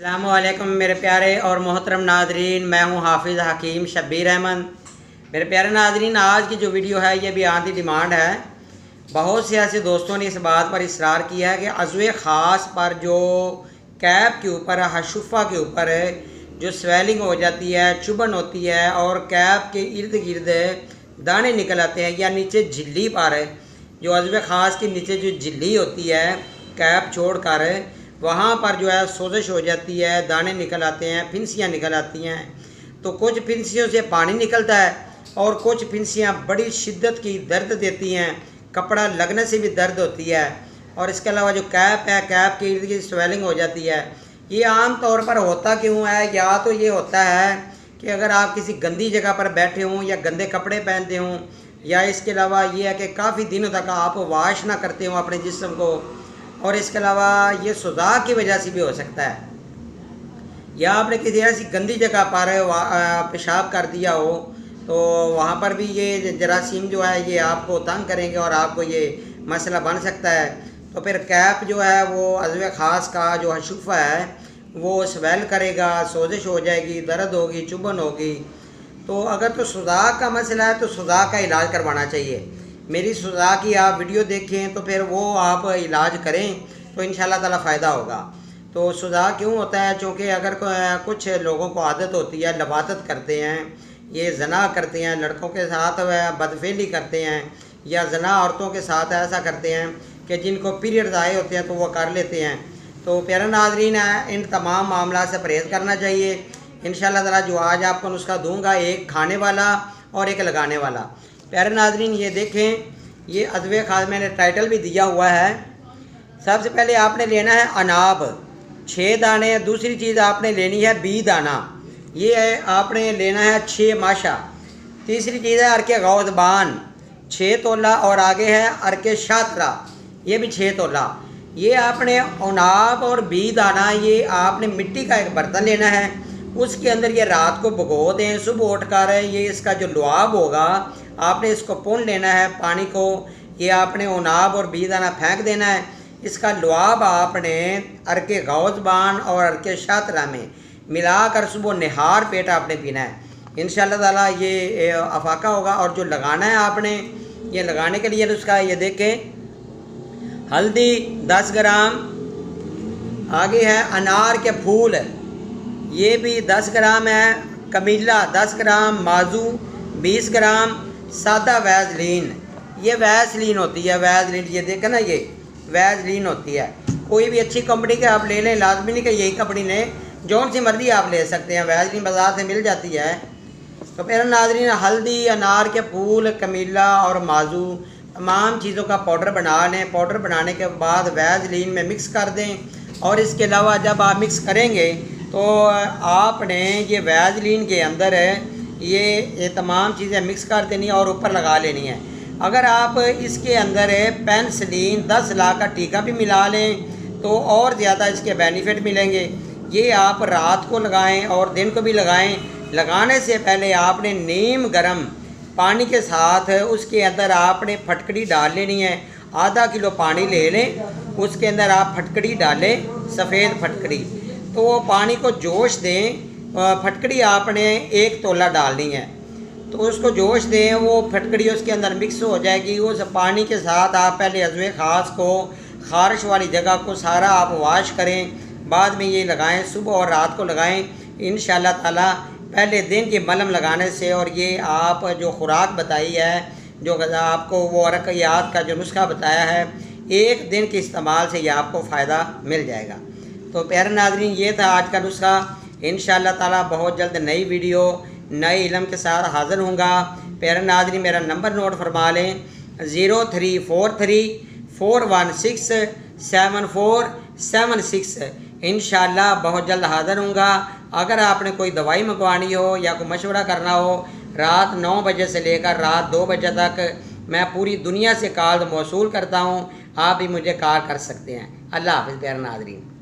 अस्सलामुअलैकुम मेरे प्यारे और मोहतरम नाजरीन, मैं हूं हाफिज़ हकीम शब्बीर अहमद। मेरे प्यारे नाजरीन, आज की जो वीडियो है ये भी आधी डिमांड है। बहुत से ऐसे दोस्तों ने इस बात पर इसरार किया है कि अज़वे ख़ास पर जो कैप के ऊपर हशुफ़ा के ऊपर जो स्वेलिंग हो जाती है, चुभन होती है और कैप के इर्द गिर्द दाने निकल आते हैं या नीचे झिल्ली पर जो अज़वे ख़ास के नीचे जो झिल्ली होती है कैप छोड़ कर वहाँ पर जो है सोजिश हो जाती है, दाने निकल आते हैं, फिंसियाँ निकल आती हैं। तो कुछ फिंसियों से पानी निकलता है और कुछ फिंसियाँ बड़ी शिद्दत की दर्द देती हैं, कपड़ा लगने से भी दर्द होती है। और इसके अलावा जो कैप है, कैप के इर्द गिर्द स्वेलिंग हो जाती है। ये आम तौर पर होता क्यों है? या तो ये होता है कि अगर आप किसी गंदी जगह पर बैठे हों या गंदे कपड़े पहनते हों, या इसके अलावा ये है कि काफ़ी दिनों तक आप वॉश ना करते हो अपने जिस्म को, और इसके अलावा ये सुजा की वजह से भी हो सकता है, या आपने किसी ऐसी गंदी जगह पर पेशाब कर दिया हो तो वहाँ पर भी ये जरासीम जो है ये आपको तंग करेंगे और आपको ये मसला बन सकता है। तो फिर कैप जो है वो अज़वे ख़ास का जो हशुफ़ा है वो स्वेल करेगा, सोजिश हो जाएगी, दर्द होगी, चुभन होगी। तो अगर तो सुजा का मसला है तो सुजा का इलाज करवाना चाहिए। मेरी सुजा की आप वीडियो देखें तो फिर वो आप इलाज करें तो इंशाल्लाह ताला फ़ायदा होगा। तो सुजा क्यों होता है? चूँकि अगर कुछ लोगों को आदत होती है, लवातत करते हैं, ये जना करते हैं, लड़कों के साथ बदफेली करते हैं, या जना औरतों के साथ ऐसा करते हैं कि जिनको पीरियड्स आए होते हैं तो वो कर लेते हैं। तो प्यारे नाज़रीन, इन तमाम मामला से परहेज़ करना चाहिए। इंशाल्लाह ताला जो आज आपको नुस्खा दूंगा, एक खाने वाला और एक लगाने वाला। प्यारे नाज़रीन, ये देखें, ये अज़वे ख़ास मैंने टाइटल भी दिया हुआ है। सबसे पहले आपने लेना है अनाब 6 दाने। दूसरी चीज़ आपने लेनी है बी दाना, ये है आपने लेना है 6 माशा। तीसरी चीज़ है अरके गौज़बान 6 तोला, और आगे है अरके शातरा, ये भी 6 तोला। ये आपने अनाब और बी दाना ये आपने मिट्टी का एक बर्तन लेना है, उसके अंदर ये रात को भिगो दें। सुबह उठ कर ये इसका जो लुआब होगा आपने इसको पुन लेना है पानी को। ये आपने अनाब और बी दाना फेंक देना है। इसका लुआब आपने अरके गौज़बान और अरके शातरा में मिलाकर सुबह निहार पेट आपने पीना है। इंशाल्लाह ताला ये अफाका होगा। और जो लगाना है आपने, ये लगाने के लिए उसका ये देखें, हल्दी 10 ग्राम, आगे है अनार के फूल ये भी 10 ग्राम है, कमीला 10 ग्राम, माजू 20 ग्राम, सादा वैसलीन, ये वैसलीन होती है, वैसलीन ये देखें ना, ये वैसलीन होती है। कोई भी अच्छी कंपनी के आप ले लें, लाजमी नहीं कि यही कंपनी ने, जौन सी मर्जी आप ले सकते हैं, वैसलीन बाज़ार से मिल जाती है। तो फिर नाज़रीन, हल्दी, अनार के फूल, कमीला और माजू तमाम चीज़ों का पाउडर बना लें। पाउडर बनाने के बाद वैसलीन में मिक्स कर दें। और इसके अलावा जब आप मिक्स करेंगे तो आपने ये वैसलीन के अंदर ये तमाम चीज़ें मिक्स कर देनी और ऊपर लगा लेनी है। अगर आप इसके अंदर पेनिसिलिन 10 लाख का टीका भी मिला लें तो और ज़्यादा इसके बेनिफिट मिलेंगे। ये आप रात को लगाएं और दिन को भी लगाएं। लगाने से पहले आपने नीम गर्म पानी के साथ उसके अंदर आपने फटकड़ी डाल लेनी है। आधा किलो पानी ले लें, उसके अंदर आप फटकड़ी डालें, सफ़ेद फटकड़ी। तो वो पानी को जोश दें। फटकड़ी आपने 1 तोला डालनी है, तो उसको जोश दें, वो फटकड़ी उसके अंदर मिक्स हो जाएगी। उस पानी के साथ आप पहले अज़वे ख़ास को, ख़ारिश वाली जगह को सारा आप वॉश करें, बाद में ये लगाएं, सुबह और रात को लगाएं। इंशाल्लाह ताला पहले दिन के मलम लगाने से, और ये आप जो खुराक बताई है, जो आपको वो अरकियात का जो नुस्खा बताया है, 1 दिन के इस्तेमाल से ये आपको फ़ायदा मिल जाएगा। तो प्यारे नाज़रीन, ये था आज का नुस्खा। इंशाल्लाह ताला बहुत जल्द नई वीडियो नए इल्म के साथ हाज़िर होऊंगा। प्यारे नाज़रीन, मेरा नंबर नोट फरमा लें, 034341674746। इंशाल्लाह बहुत जल्द हाज़िर होऊंगा। अगर आपने कोई दवाई मंगवानी हो या कोई मशवरा करना हो, रात 9 बजे से लेकर रात 2 बजे तक मैं पूरी दुनिया से कॉल मौसूल करता हूँ। आप भी मुझे कॉल कर सकते हैं। अल्लाह हाफ़िज़ प्यारे नाज़रीन।